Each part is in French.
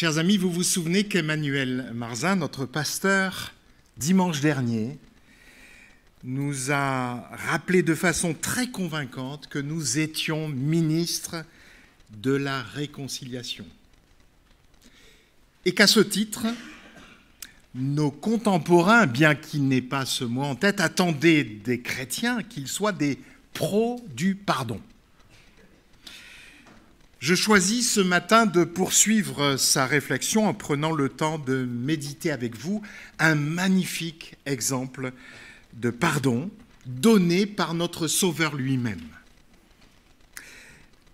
Chers amis, vous vous souvenez qu'Emmanuel Marzin, notre pasteur, dimanche dernier, nous a rappelé de façon très convaincante que nous étions ministres de la réconciliation. Et qu'à ce titre, nos contemporains, bien qu'ils n'aient pas ce mot en tête, attendaient des chrétiens qu'ils soient des pros du pardon. Je choisis ce matin de poursuivre sa réflexion en prenant le temps de méditer avec vous un magnifique exemple de pardon donné par notre Sauveur lui-même.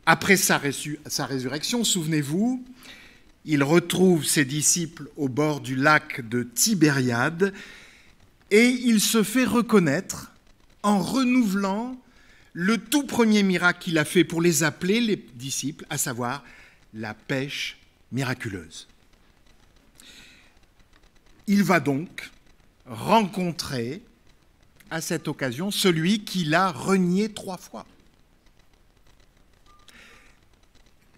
Après sa résurrection, souvenez-vous, il retrouve ses disciples au bord du lac de Tibériade et il se fait reconnaître en renouvelant le tout premier miracle qu'il a fait pour les appeler, les disciples, à savoir la pêche miraculeuse. Il va donc rencontrer à cette occasion celui qui l'a renié 3 fois.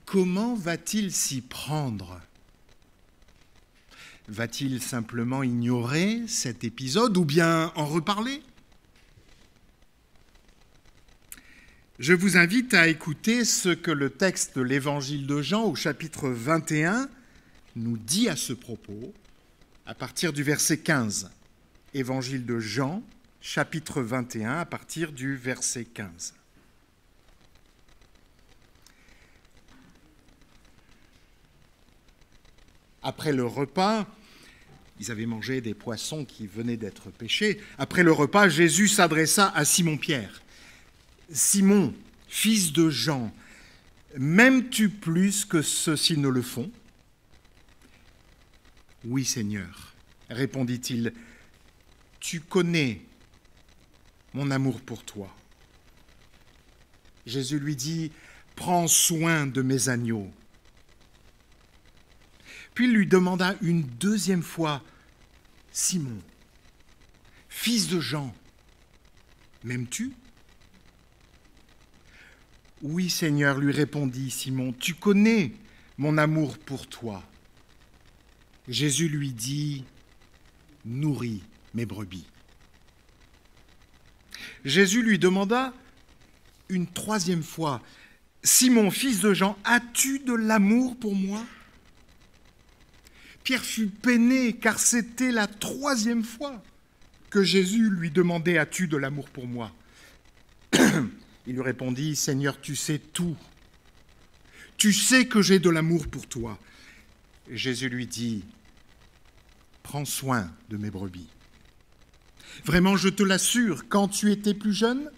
Comment va-t-il s'y prendre ? Va-t-il simplement ignorer cet épisode ou bien en reparler ? Je vous invite à écouter ce que le texte de l'Évangile de Jean au chapitre 21 nous dit à ce propos, à partir du verset 15. Évangile de Jean, chapitre 21, à partir du verset 15. Après le repas, ils avaient mangé des poissons qui venaient d'être pêchés. Après le repas, Jésus s'adressa à Simon-Pierre. « Simon, fils de Jean, m'aimes-tu plus que ceux-ci ne le font ?»« Oui, Seigneur, répondit-il, tu connais mon amour pour toi. » Jésus lui dit, « Prends soin de mes agneaux. » Puis il lui demanda une deuxième fois, « Simon, fils de Jean, m'aimes-tu » ? « Oui, Seigneur, lui répondit Simon, tu connais mon amour pour toi. » Jésus lui dit, « Nourris mes brebis. » Jésus lui demanda une troisième fois, « Simon, fils de Jean, as-tu de l'amour pour moi ?» Pierre fut peiné, car c'était la 3e fois que Jésus lui demandait, « As-tu de l'amour pour moi ?» Il lui répondit, « Seigneur, tu sais tout. Tu sais que j'ai de l'amour pour toi. » Jésus lui dit, « Prends soin de mes brebis. Vraiment, je te l'assure, quand tu étais plus jeune,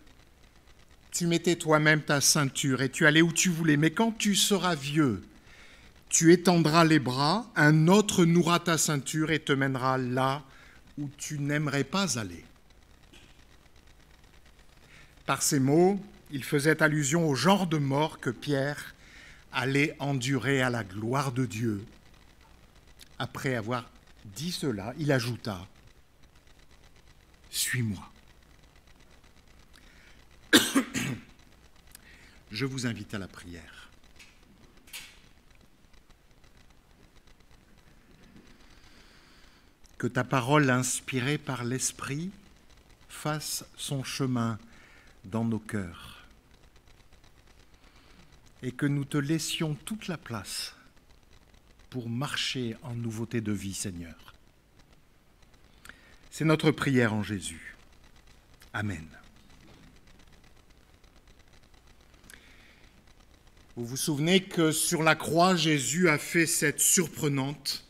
tu mettais toi-même ta ceinture et tu allais où tu voulais. Mais quand tu seras vieux, tu étendras les bras, un autre nouera ta ceinture et te mènera là où tu n'aimerais pas aller. » Par ces mots, il faisait allusion au genre de mort que Pierre allait endurer à la gloire de Dieu. Après avoir dit cela, il ajouta, « Suis-moi. » Je vous invite à la prière. Que ta parole inspirée par l'Esprit fasse son chemin dans nos cœurs et que nous te laissions toute la place pour marcher en nouveauté de vie, Seigneur. C'est notre prière en Jésus. Amen. Vous vous souvenez que sur la croix, Jésus a fait cette surprenante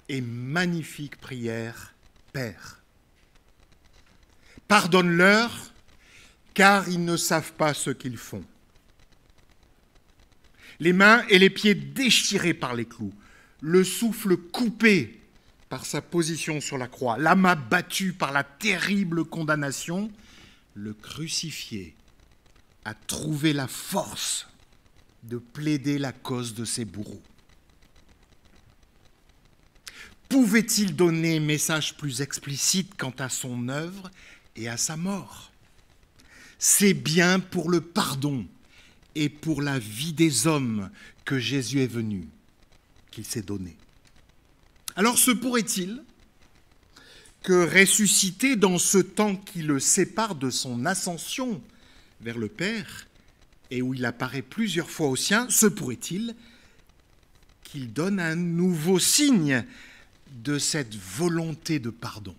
et magnifique prière, « Père, pardonne-leur, car ils ne savent pas ce qu'ils font. » Les mains et les pieds déchirés par les clous, le souffle coupé par sa position sur la croix, l'âme abattue par la terrible condamnation, le crucifié a trouvé la force de plaider la cause de ses bourreaux. Pouvait-il donner un message plus explicite quant à son œuvre et à sa mort ? C'est bien pour le pardon et pour la vie des hommes que Jésus est venu, qu'il s'est donné. Alors se pourrait-il que ressuscité dans ce temps qui le sépare de son ascension vers le Père, et où il apparaît plusieurs fois aux siens, se pourrait-il qu'il donne un nouveau signe de cette volonté de pardon.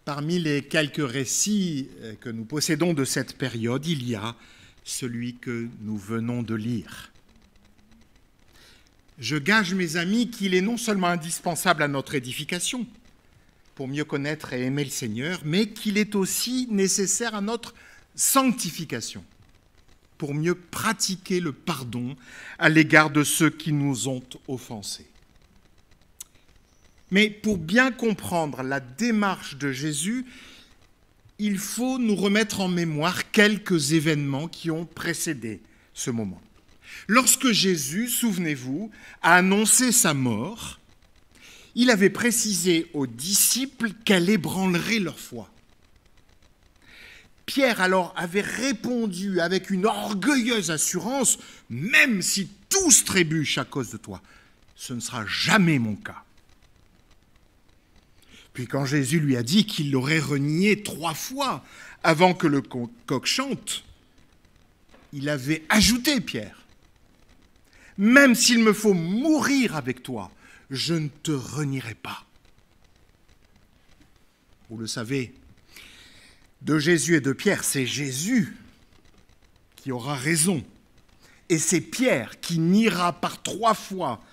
Parmi les quelques récits que nous possédons de cette période, il y a celui que nous venons de lire. Je gage, mes amis, qu'il est non seulement indispensable à notre édification, pour mieux connaître et aimer le Seigneur, mais qu'il est aussi nécessaire à notre sanctification, pour mieux pratiquer le pardon à l'égard de ceux qui nous ont offensés. Mais pour bien comprendre la démarche de Jésus, il faut nous remettre en mémoire quelques événements qui ont précédé ce moment. Lorsque Jésus, souvenez-vous, a annoncé sa mort, il avait précisé aux disciples qu'elle ébranlerait leur foi. Pierre alors avait répondu avec une orgueilleuse assurance, « Même si tous trébuchent à cause de toi, ce ne sera jamais mon cas. » Puis quand Jésus lui a dit qu'il l'aurait renié 3 fois avant que le coq chante, il avait ajouté, Pierre, « Même s'il me faut mourir avec toi, je ne te renierai pas. » Vous le savez, de Jésus et de Pierre, c'est Jésus qui aura raison. Et c'est Pierre qui niera par 3 fois,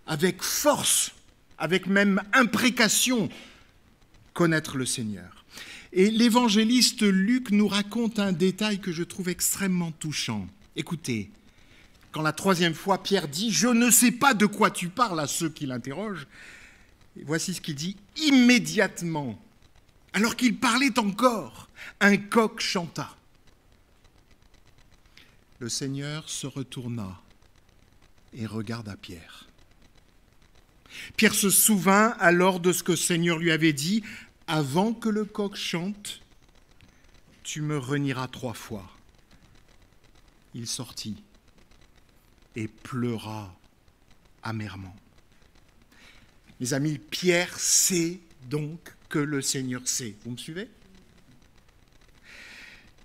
avec force, avec même imprécation, connaître le Seigneur. Et l'évangéliste Luc nous raconte un détail que je trouve extrêmement touchant. Écoutez, quand la 3e fois Pierre dit « Je ne sais pas de quoi tu parles » à ceux qui l'interrogent, voici ce qu'il dit « Immédiatement, alors qu'il parlait encore, un coq chanta. Le Seigneur se retourna et regarda Pierre. Pierre se souvint alors de ce que le Seigneur lui avait dit « Avant que le coq chante, tu me renieras 3 fois. » Il sortit et pleura amèrement. Mes amis, Pierre sait donc que le Seigneur sait. Vous me suivez ?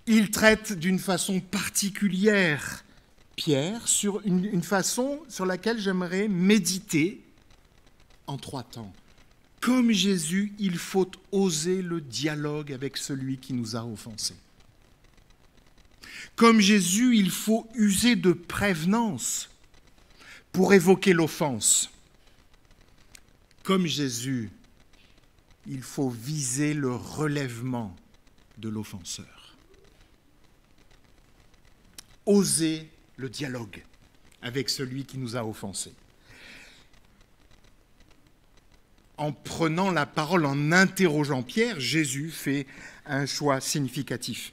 Il traite d'une façon particulière Pierre sur une façon sur laquelle j'aimerais méditer en 3 temps. Comme Jésus, il faut oser le dialogue avec celui qui nous a offensés. Comme Jésus, il faut user de prévenance pour évoquer l'offense. Comme Jésus, il faut viser le relèvement de l'offenseur. Oser le dialogue avec celui qui nous a offensés. En prenant la parole, en interrogeant Pierre, Jésus fait un choix significatif.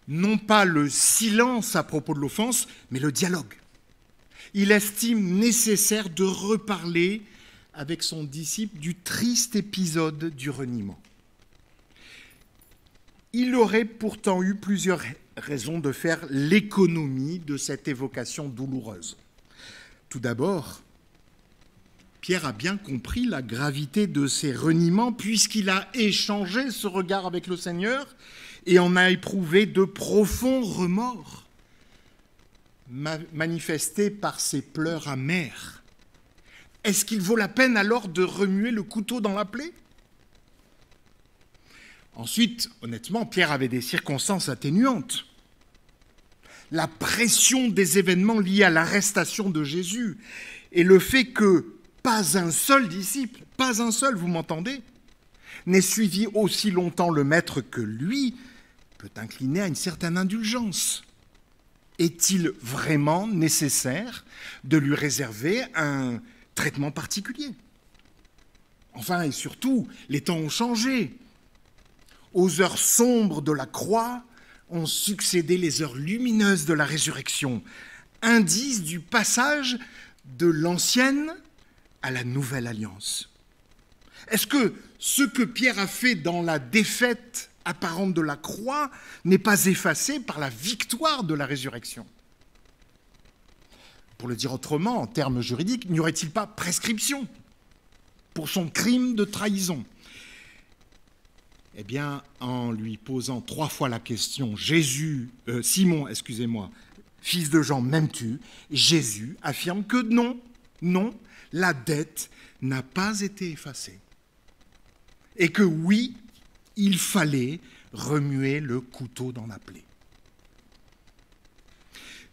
Non pas le silence à propos de l'offense, mais le dialogue. Il estime nécessaire de reparler avec son disciple du triste épisode du reniement. Il aurait pourtant eu plusieurs raisons de faire l'économie de cette évocation douloureuse. Tout d'abord, Pierre a bien compris la gravité de ces reniements puisqu'il a échangé ce regard avec le Seigneur et en a éprouvé de profonds remords, manifestés par ses pleurs amers. Est-ce qu'il vaut la peine alors de remuer le couteau dans la plaie ? Ensuite, honnêtement, Pierre avait des circonstances atténuantes. La pression des événements liés à l'arrestation de Jésus et le fait que pas un seul disciple, pas un seul, vous m'entendez, n'ait suivi aussi longtemps le Maître que lui, peut incliner à une certaine indulgence. Est-il vraiment nécessaire de lui réserver un traitement particulier ? Enfin, et surtout, les temps ont changé. Aux heures sombres de la croix ont succédé les heures lumineuses de la résurrection, indice du passage de l'ancienne à la nouvelle alliance. Est-ce que ce que Pierre a fait dans la défaite apparente de la croix n'est pas effacé par la victoire de la résurrection ? Pour le dire autrement, en termes juridiques, n'y aurait-il pas prescription pour son crime de trahison? Eh bien, en lui posant 3 fois la question, Simon, fils de Jean, m'aimes-tu? Jésus affirme que non, la dette n'a pas été effacée. Et que oui, il fallait remuer le couteau dans la plaie.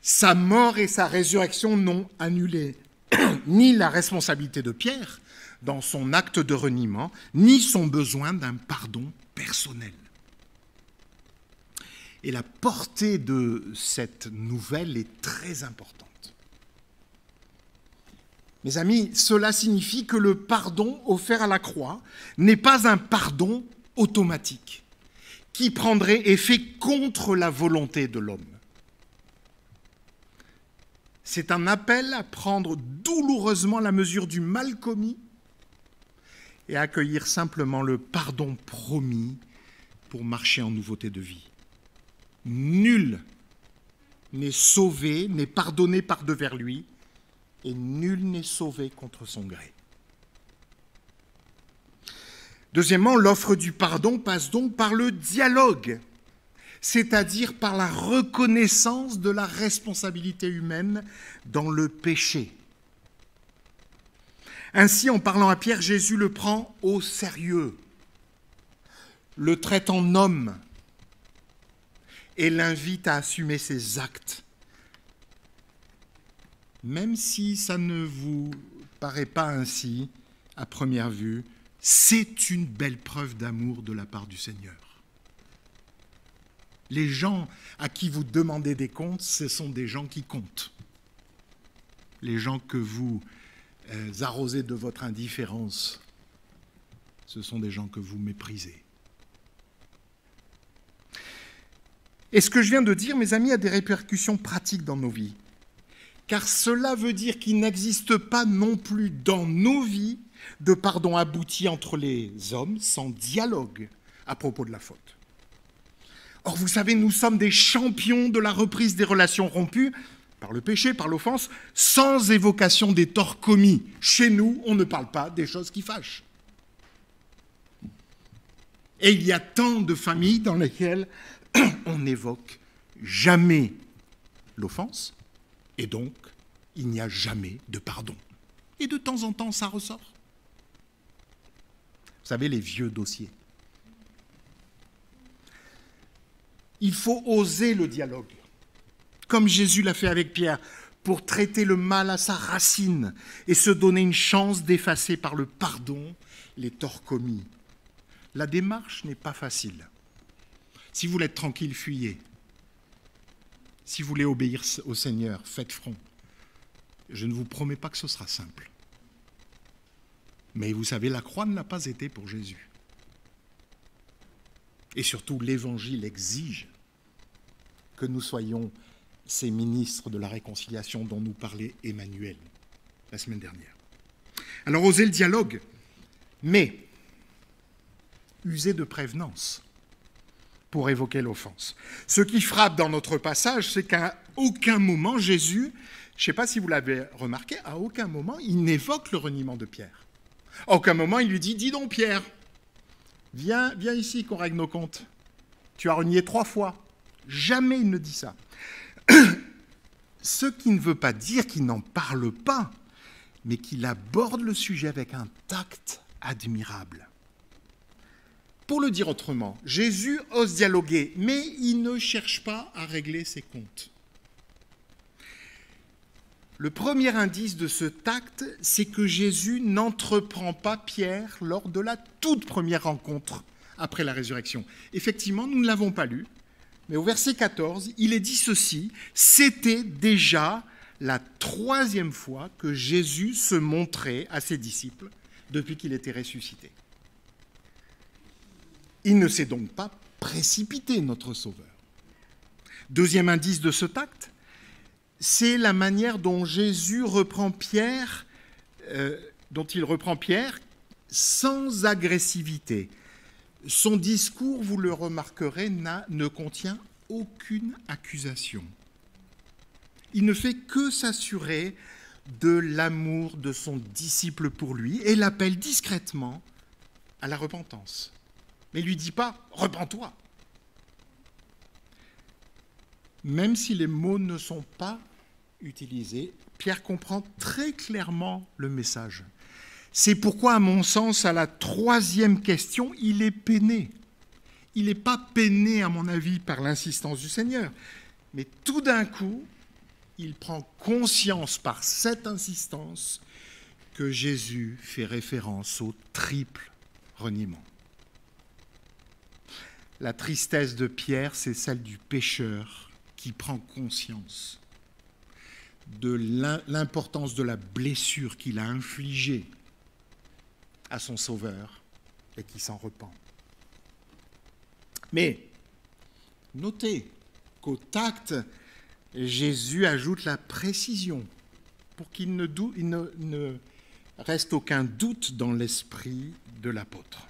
Sa mort et sa résurrection n'ont annulé ni la responsabilité de Pierre dans son acte de reniement, ni son besoin d'un pardon personnel. Et la portée de cette nouvelle est très importante. Mes amis, cela signifie que le pardon offert à la croix n'est pas un pardon automatique qui prendrait effet contre la volonté de l'homme. C'est un appel à prendre douloureusement la mesure du mal commis et à accueillir simplement le pardon promis pour marcher en nouveauté de vie. Nul n'est sauvé, n'est pardonné par devers lui, et nul n'est sauvé contre son gré. Deuxièmement, l'offre du pardon passe donc par le dialogue, c'est-à-dire par la reconnaissance de la responsabilité humaine dans le péché. Ainsi, en parlant à Pierre, Jésus le prend au sérieux, le traite en homme et l'invite à assumer ses actes. Même si ça ne vous paraît pas ainsi à première vue, c'est une belle preuve d'amour de la part du Seigneur. Les gens à qui vous demandez des comptes, ce sont des gens qui comptent. Les gens que vous arrosez de votre indifférence, ce sont des gens que vous méprisez. Et ce que je viens de dire, mes amis, a des répercussions pratiques dans nos vies. Car cela veut dire qu'il n'existe pas non plus dans nos vies de pardon abouti entre les hommes sans dialogue à propos de la faute. Or, vous savez, nous sommes des champions de la reprise des relations rompues par le péché, par l'offense, sans évocation des torts commis. Chez nous, on ne parle pas des choses qui fâchent. Et il y a tant de familles dans lesquelles on n'évoque jamais l'offense, et donc il n'y a jamais de pardon. Et de temps en temps, ça ressort. Vous savez, les vieux dossiers. Il faut oser le dialogue, comme Jésus l'a fait avec Pierre, pour traiter le mal à sa racine et se donner une chance d'effacer par le pardon les torts commis. La démarche n'est pas facile. Si vous voulez être tranquille, fuyez. Si vous voulez obéir au Seigneur, faites front. Je ne vous promets pas que ce sera simple. Mais vous savez, la croix ne l'a pas été pour Jésus. Et surtout, l'Évangile exige que nous soyons ces ministres de la réconciliation dont nous parlait Emmanuel la semaine dernière. Alors, osez le dialogue, mais usez de prévenance pour évoquer l'offense. Ce qui frappe dans notre passage, c'est qu'à aucun moment, Jésus, je ne sais pas si vous l'avez remarqué, à aucun moment, il n'évoque le reniement de Pierre. À aucun moment, il lui dit « Dis donc, Pierre, viens ici qu'on règle nos comptes. Tu as renié 3 fois. » Jamais il ne dit ça. Ce qui ne veut pas dire qu'il n'en parle pas, mais qu'il aborde le sujet avec un tact admirable. Pour le dire autrement, Jésus ose dialoguer, mais il ne cherche pas à régler ses comptes. Le premier indice de ce tact, c'est que Jésus n'entreprend pas Pierre lors de la toute première rencontre après la résurrection. Effectivement, nous ne l'avons pas lu, mais au verset 14, il est dit ceci, « C'était déjà la 3e fois que Jésus se montrait à ses disciples depuis qu'il était ressuscité. » Il ne s'est donc pas précipité, notre Sauveur. Deuxième indice de ce tact, c'est la manière dont Jésus reprend Pierre, sans agressivité. Son discours, vous le remarquerez, ne contient aucune accusation. Il ne fait que s'assurer de l'amour de son disciple pour lui et l'appelle discrètement à la repentance. Mais il ne lui dit pas « repens-toi ». Même si les mots ne sont pas utilisés, Pierre comprend très clairement le message. C'est pourquoi, à mon sens, à la troisième question, il est peiné. Il n'est pas peiné, à mon avis, par l'insistance du Seigneur, mais tout d'un coup, il prend conscience par cette insistance que Jésus fait référence au triple reniement. La tristesse de Pierre, c'est celle du pécheur qui prend conscience de l'importance de la blessure qu'il a infligée à son Sauveur et qui s'en repent. Mais notez qu'au tact, Jésus ajoute la précision pour qu'il ne reste aucun doute dans l'esprit de l'apôtre.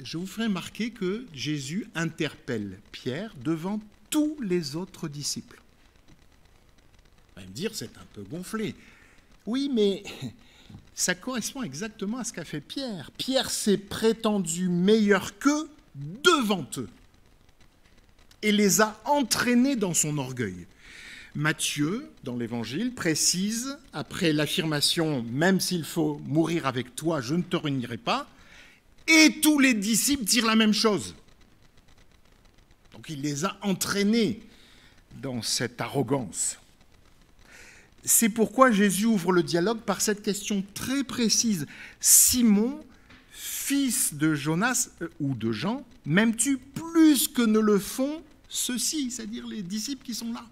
Je vous ferai remarquer que Jésus interpelle Pierre devant tous les autres disciples. Vous allez me dire, c'est un peu gonflé. Oui, mais ça correspond exactement à ce qu'a fait Pierre. Pierre s'est prétendu meilleur qu'eux devant eux et les a entraînés dans son orgueil. Matthieu, dans l'Évangile, précise, après l'affirmation « Même s'il faut mourir avec toi, je ne te renierai pas », et tous les disciples dirent la même chose. Donc il les a entraînés dans cette arrogance. C'est pourquoi Jésus ouvre le dialogue par cette question très précise. « Simon, fils de Jonas ou de Jean, m'aimes-tu plus que ne le font ceux-ci » c'est-à-dire les disciples qui sont là.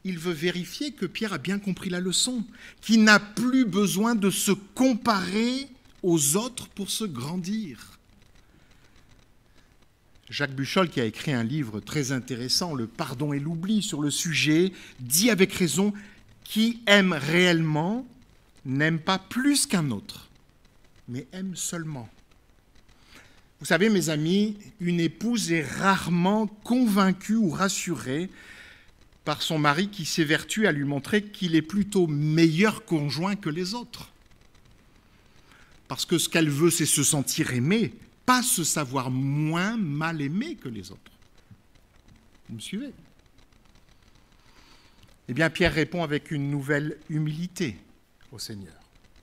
Il veut vérifier que Pierre a bien compris la leçon, qu'il n'a plus besoin de se comparer aux autres pour se grandir. Jacques Buchol, qui a écrit un livre très intéressant, Le pardon et l'oubli, sur le sujet, dit avec raison « Qui aime réellement n'aime pas plus qu'un autre, mais aime seulement ». Vous savez, mes amis, une épouse est rarement convaincue ou rassurée par son mari qui s'évertue à lui montrer qu'il est plutôt meilleur conjoint que les autres. Parce que ce qu'elle veut, c'est se sentir aimée, pas se savoir moins mal aimée que les autres. Vous me suivez ? Eh bien, Pierre répond avec une nouvelle humilité au Seigneur.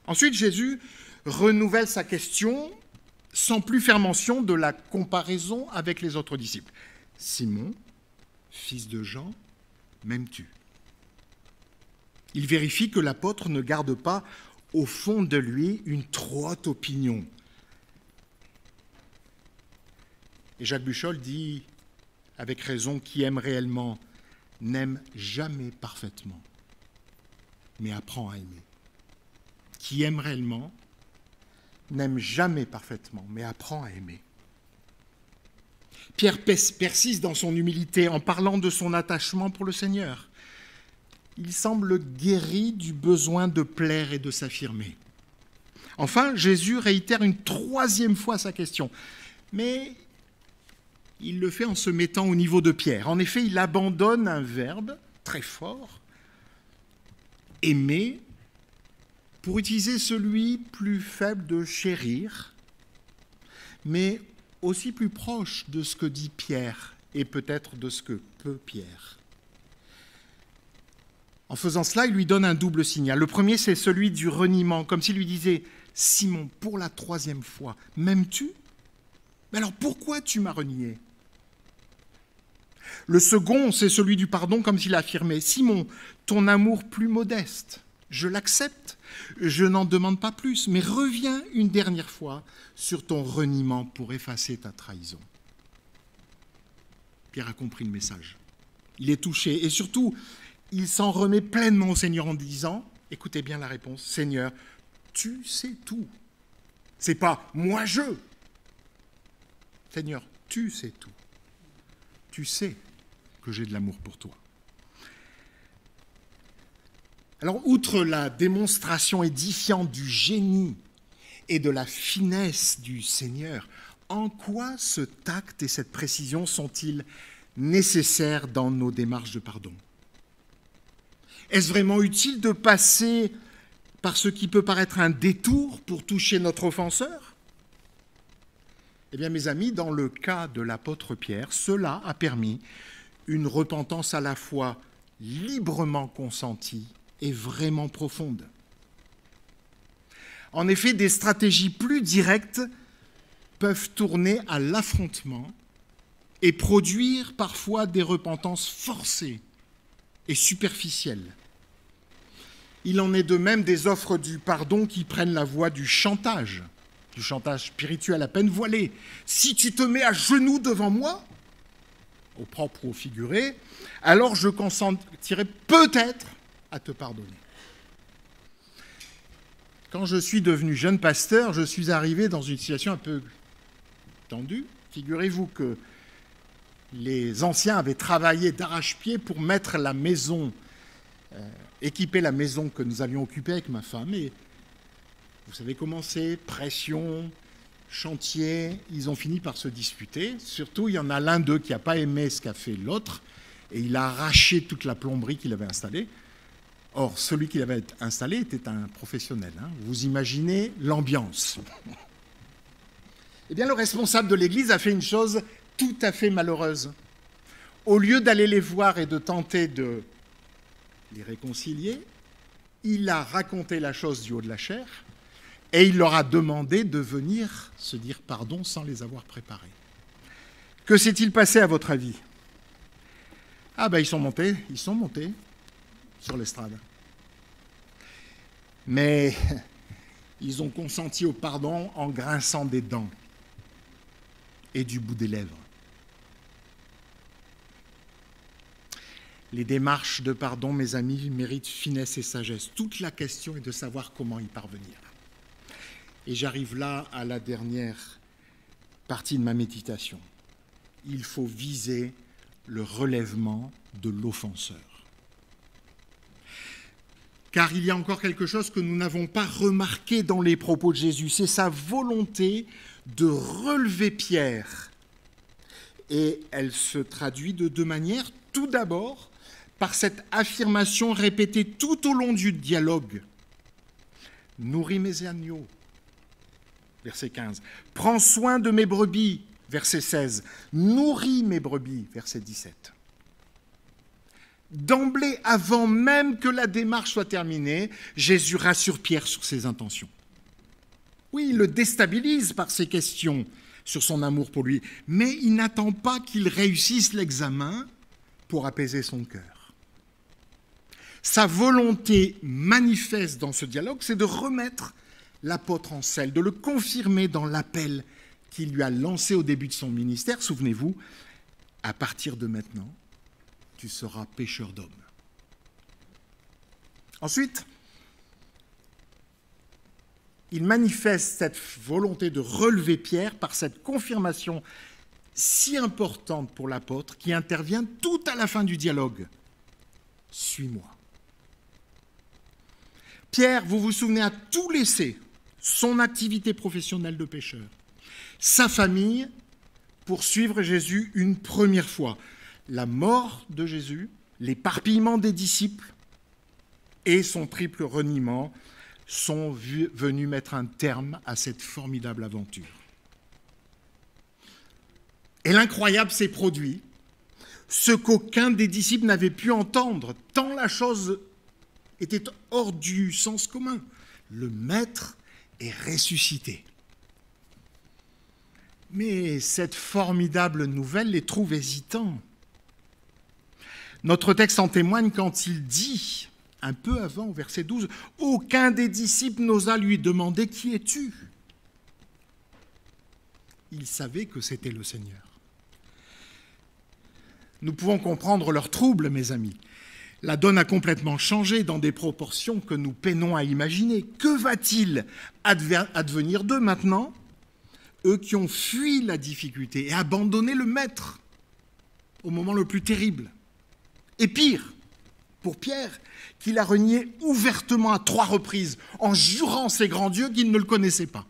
Ensuite, Jésus renouvelle sa question sans plus faire mention de la comparaison avec les autres disciples. « Simon, fils de Jean, m'aimes-tu » Il vérifie que l'apôtre ne garde pas au fond de lui une trop haute opinion. Et Jacques Buchol dit avec raison, qui aime réellement n'aime jamais parfaitement, mais apprend à aimer. Qui aime réellement n'aime jamais parfaitement, mais apprend à aimer. Pierre persiste dans son humilité en parlant de son attachement pour le Seigneur. Il semble guéri du besoin de plaire et de s'affirmer. Enfin, Jésus réitère une troisième fois sa question, mais il le fait en se mettant au niveau de Pierre. En effet, il abandonne un verbe très fort, aimer, pour utiliser celui plus faible de chérir, mais aussi plus proche de ce que dit Pierre et peut-être de ce que peut Pierre. En faisant cela, il lui donne un double signal. Le premier, c'est celui du reniement, comme s'il lui disait « Simon, pour la troisième fois, m'aimes-tu ? Mais alors pourquoi tu m'as renié ?» Le second, c'est celui du pardon, comme s'il affirmait « Simon, ton amour plus modeste, je l'accepte, je n'en demande pas plus, mais reviens une dernière fois sur ton reniement pour effacer ta trahison. » Pierre a compris le message. Il est touché et surtout, il s'en remet pleinement au Seigneur en disant, écoutez bien la réponse, « Seigneur, tu sais tout. » C'est pas « moi je ». Seigneur, tu sais tout. Tu sais que j'ai de l'amour pour toi. Alors, outre la démonstration édifiante du génie et de la finesse du Seigneur, en quoi ce tact et cette précision sont-ils nécessaire dans nos démarches de pardon? Est-ce vraiment utile de passer par ce qui peut paraître un détour pour toucher notre offenseur? Eh bien, mes amis, dans le cas de l'apôtre Pierre, cela a permis une repentance à la fois librement consentie et vraiment profonde. En effet, des stratégies plus directes peuvent tourner à l'affrontement et produire parfois des repentances forcées et superficielles. Il en est de même des offres du pardon qui prennent la voie du chantage spirituel à peine voilé. Si tu te mets à genoux devant moi, au propre ou au figuré, alors je consentirai peut-être à te pardonner. Quand je suis devenu jeune pasteur, je suis arrivé dans une situation un peu tendue. Figurez-vous que les anciens avaient travaillé d'arrache-pied pour mettre la maison, équiper la maison que nous allions occuper avec ma femme. Et vous savez comment c'est, pression, chantier, ils ont fini par se disputer. Surtout, il y en a l'un d'eux qui n'a pas aimé ce qu'a fait l'autre, et il a arraché toute la plomberie qu'il avait installée. Or, celui qui l'avait installé était un professionnel. Vous imaginez l'ambiance. Eh bien, le responsable de l'Église a fait une chose tout à fait malheureuse. Au lieu d'aller les voir et de tenter de les réconcilier, il a raconté la chose du haut de la chair et il leur a demandé de venir se dire pardon sans les avoir préparés. Que s'est-il passé à votre avis? Ah ben ils sont montés sur l'estrade. Mais ils ont consenti au pardon en grinçant des dents et du bout des lèvres. Les démarches de pardon, mes amis, méritent finesse et sagesse. Toute la question est de savoir comment y parvenir. Et j'arrive là à la dernière partie de ma méditation. Il faut viser le relèvement de l'offenseur. Car il y a encore quelque chose que nous n'avons pas remarqué dans les propos de Jésus, c'est sa volonté de relever Pierre. Et elle se traduit de deux manières. Tout d'abord, par cette affirmation répétée tout au long du dialogue. « Nourris mes agneaux », verset 15. « Prends soin de mes brebis », verset 16. « Nourris mes brebis », verset 17. D'emblée, avant même que la démarche soit terminée, Jésus rassure Pierre sur ses intentions. Oui, il le déstabilise par ses questions sur son amour pour lui, mais il n'attend pas qu'il réussisse l'examen pour apaiser son cœur. Sa volonté manifeste dans ce dialogue, c'est de remettre l'apôtre en selle, de le confirmer dans l'appel qu'il lui a lancé au début de son ministère. Souvenez-vous, à partir de maintenant, tu seras pêcheur d'hommes. Ensuite, il manifeste cette volonté de relever Pierre par cette confirmation si importante pour l'apôtre qui intervient tout à la fin du dialogue. « Suis-moi ». Pierre, vous vous souvenez, a tout laissé, son activité professionnelle de pêcheur, sa famille, pour suivre Jésus une première fois. La mort de Jésus, l'éparpillement des disciples et son triple reniement sont venus mettre un terme à cette formidable aventure. Et l'incroyable s'est produit, ce qu'aucun des disciples n'avait pu entendre, tant la chose était hors du sens commun. Le Maître est ressuscité. Mais cette formidable nouvelle les trouve hésitants. Notre texte en témoigne quand il dit, un peu avant, au verset 12, « Aucun des disciples n'osa lui demander « Qui es-tu » ?» Ils savaient que c'était le Seigneur. Nous pouvons comprendre leur trouble, mes amis. La donne a complètement changé dans des proportions que nous peinons à imaginer. Que va-t-il advenir d'eux maintenant, eux qui ont fui la difficulté et abandonné le Maître au moment le plus terrible? Et pire, pour Pierre, qu'il a renié ouvertement à 3 reprises, en jurant ses grands dieux qu'il ne le connaissait pas.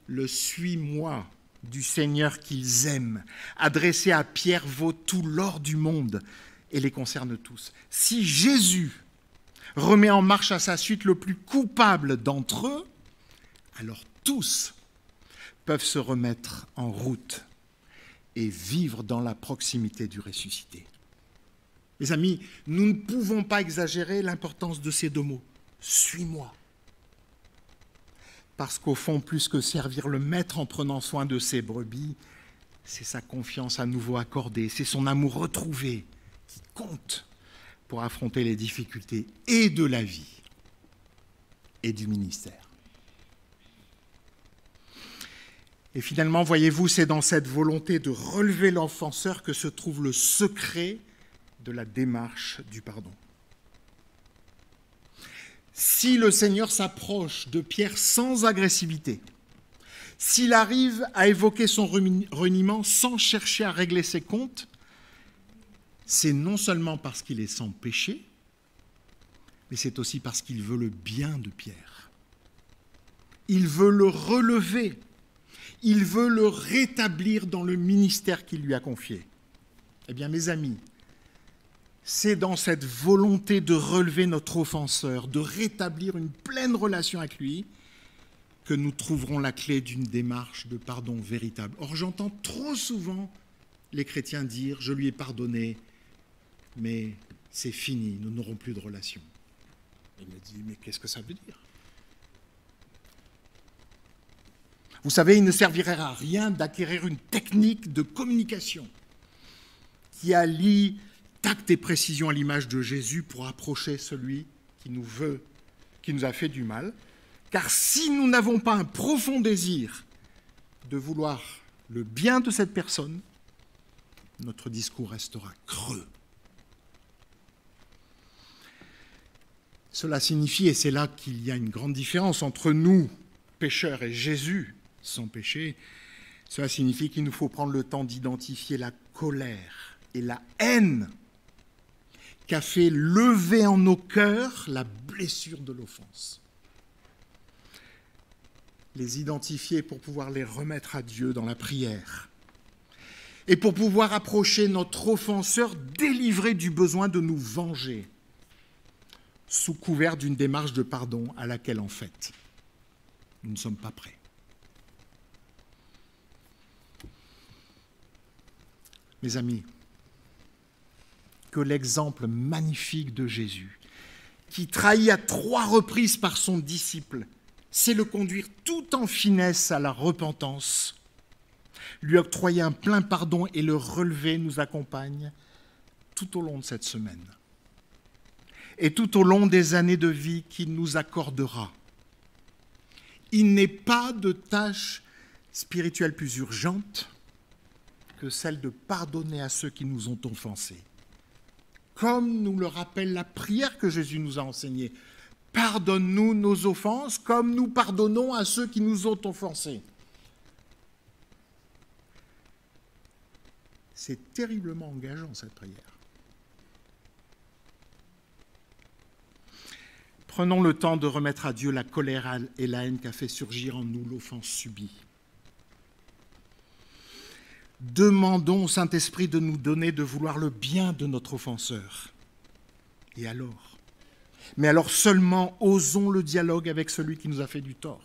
Le « suis-moi » du Seigneur qu'ils aiment, adressée à Pierre, vaut tout l'or du monde et les concerne tous. Si Jésus remet en marche à sa suite le plus coupable d'entre eux, alors tous peuvent se remettre en route et vivre dans la proximité du ressuscité. Mes amis, nous ne pouvons pas exagérer l'importance de ces deux mots. Suis-moi. Parce qu'au fond, plus que servir le maître en prenant soin de ses brebis, c'est sa confiance à nouveau accordée, c'est son amour retrouvé qui compte pour affronter les difficultés et de la vie et du ministère. Et finalement, voyez-vous, c'est dans cette volonté de relever l'offenseur que se trouve le secret de la démarche du pardon. Si le Seigneur s'approche de Pierre sans agressivité, s'il arrive à évoquer son reniement sans chercher à régler ses comptes, c'est non seulement parce qu'il est sans péché, mais c'est aussi parce qu'il veut le bien de Pierre. Il veut le relever, il veut le rétablir dans le ministère qu'il lui a confié. Eh bien, mes amis, c'est dans cette volonté de relever notre offenseur, de rétablir une pleine relation avec lui, que nous trouverons la clé d'une démarche de pardon véritable. Or, j'entends trop souvent les chrétiens dire « je lui ai pardonné, mais c'est fini, nous n'aurons plus de relation ». Il me dit « mais qu'est-ce que ça veut dire ?» Vous savez, il ne servirait à rien d'acquérir une technique de communication qui allie tact et précision à l'image de Jésus pour approcher celui qui nous a fait du mal. Car si nous n'avons pas un profond désir de vouloir le bien de cette personne, notre discours restera creux. Cela signifie, et c'est là qu'il y a une grande différence entre nous, pécheurs, et Jésus, sans péché, cela signifie qu'il nous faut prendre le temps d'identifier la colère et la haine qu'a fait lever en nos cœurs la blessure de l'offense. Les identifier pour pouvoir les remettre à Dieu dans la prière et pour pouvoir approcher notre offenseur délivré du besoin de nous venger sous couvert d'une démarche de pardon à laquelle, en fait, nous ne sommes pas prêts. Mes amis, que l'exemple magnifique de Jésus, qui trahit à 3 reprises par son disciple, c'est le conduire tout en finesse à la repentance, lui octroyer un plein pardon et le relever nous accompagne tout au long de cette semaine et tout au long des années de vie qu'il nous accordera. Il n'est pas de tâche spirituelle plus urgente que celle de pardonner à ceux qui nous ont offensés. Comme nous le rappelle la prière que Jésus nous a enseignée. Pardonne-nous nos offenses comme nous pardonnons à ceux qui nous ont offensés. C'est terriblement engageant, cette prière. Prenons le temps de remettre à Dieu la colère et la haine qu'a fait surgir en nous l'offense subie. Demandons au Saint-Esprit de nous donner de vouloir le bien de notre offenseur. Et alors ? Mais alors seulement osons le dialogue avec celui qui nous a fait du tort.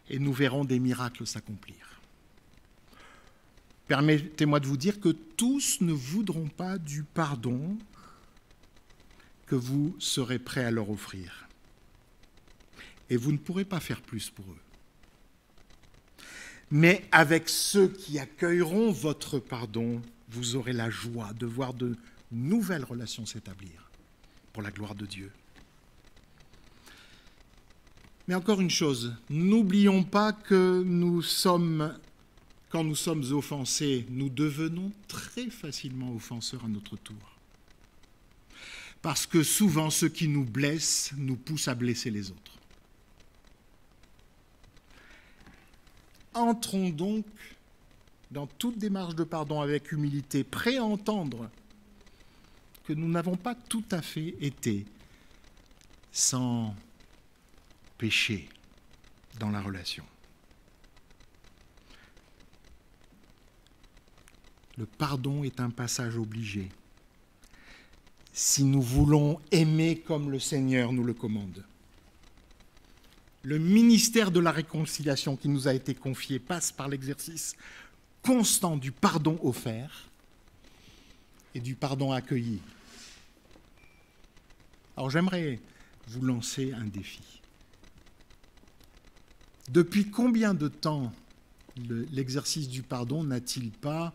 Et nous verrons des miracles s'accomplir. Permettez-moi de vous dire que tous ne voudront pas du pardon que vous serez prêts à leur offrir. Et vous ne pourrez pas faire plus pour eux. Mais avec ceux qui accueilleront votre pardon, vous aurez la joie de voir de nouvelles relations s'établir pour la gloire de Dieu. Mais encore une chose, n'oublions pas que quand nous sommes offensés, nous devenons très facilement offenseurs à notre tour. Parce que souvent, ce qui nous blesse nous pousse à blesser les autres. Entrons donc dans toute démarche de pardon avec humilité, prêts à entendre que nous n'avons pas tout à fait été sans péché dans la relation. Le pardon est un passage obligé si nous voulons aimer comme le Seigneur nous le commande. Le ministère de la réconciliation qui nous a été confié passe par l'exercice constant du pardon offert et du pardon accueilli. Alors j'aimerais vous lancer un défi. Depuis combien de temps l'exercice du pardon n'a-t-il pas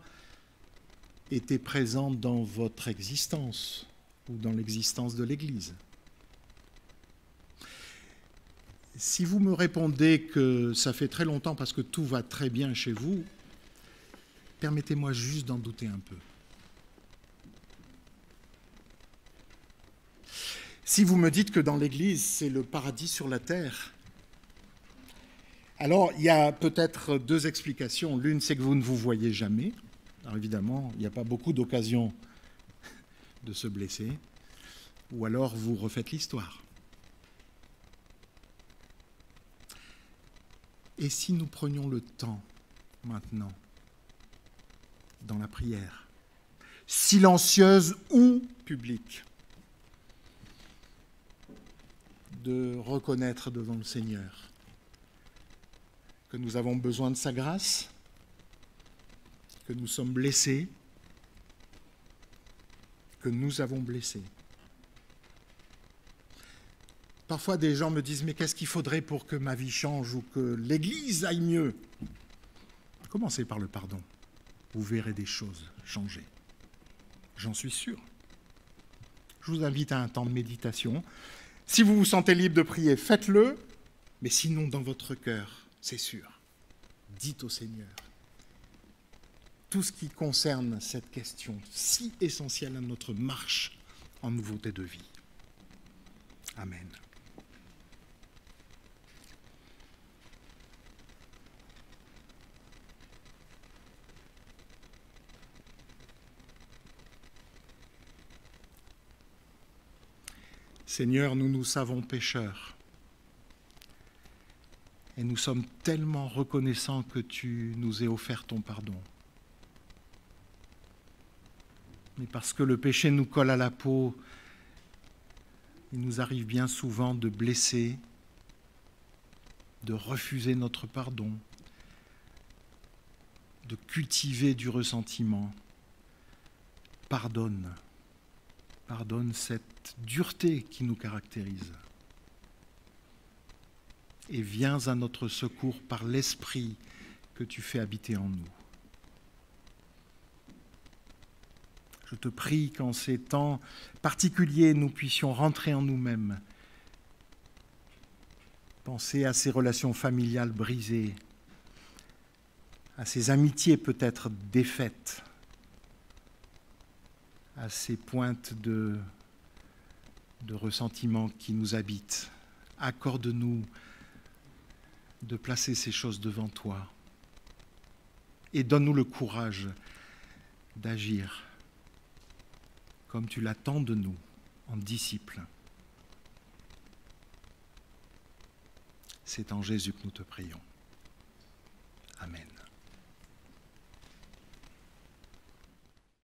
été présent dans votre existence ou dans l'existence de l'Église? Si vous me répondez que ça fait très longtemps parce que tout va très bien chez vous, permettez-moi juste d'en douter un peu. Si vous me dites que dans l'Église, c'est le paradis sur la terre, alors il y a peut-être deux explications. L'une, c'est que vous ne vous voyez jamais. Alors évidemment, il n'y a pas beaucoup d'occasions de se blesser. Ou alors vous refaites l'histoire. Et si nous prenions le temps, maintenant, dans la prière, silencieuse ou publique, de reconnaître devant le Seigneur que nous avons besoin de sa grâce, que nous sommes blessés, que nous avons blessé. Parfois, des gens me disent « Mais qu'est-ce qu'il faudrait pour que ma vie change ou que l'Église aille mieux ?» Commencez par le pardon. Vous verrez des choses changer. J'en suis sûr. Je vous invite à un temps de méditation. Si vous vous sentez libre de prier, faites-le. Mais sinon, dans votre cœur, c'est sûr, dites au Seigneur tout ce qui concerne cette question si essentielle à notre marche en nouveauté de vie. Amen. Seigneur, nous nous savons pécheurs et nous sommes tellement reconnaissants que tu nous aies offert ton pardon. Mais parce que le péché nous colle à la peau, il nous arrive bien souvent de blesser, de refuser notre pardon, de cultiver du ressentiment. Pardonne cette dureté qui nous caractérise. Et viens à notre secours par l'Esprit que tu fais habiter en nous. Je te prie qu'en ces temps particuliers, nous puissions rentrer en nous-mêmes, penser à ces relations familiales brisées, à ces amitiés peut-être défaites, à ces pointes de ressentiment qui nous habitent. Accorde-nous de placer ces choses devant toi et donne-nous le courage d'agir comme tu l'attends de nous, en disciples. C'est en Jésus que nous te prions. Amen.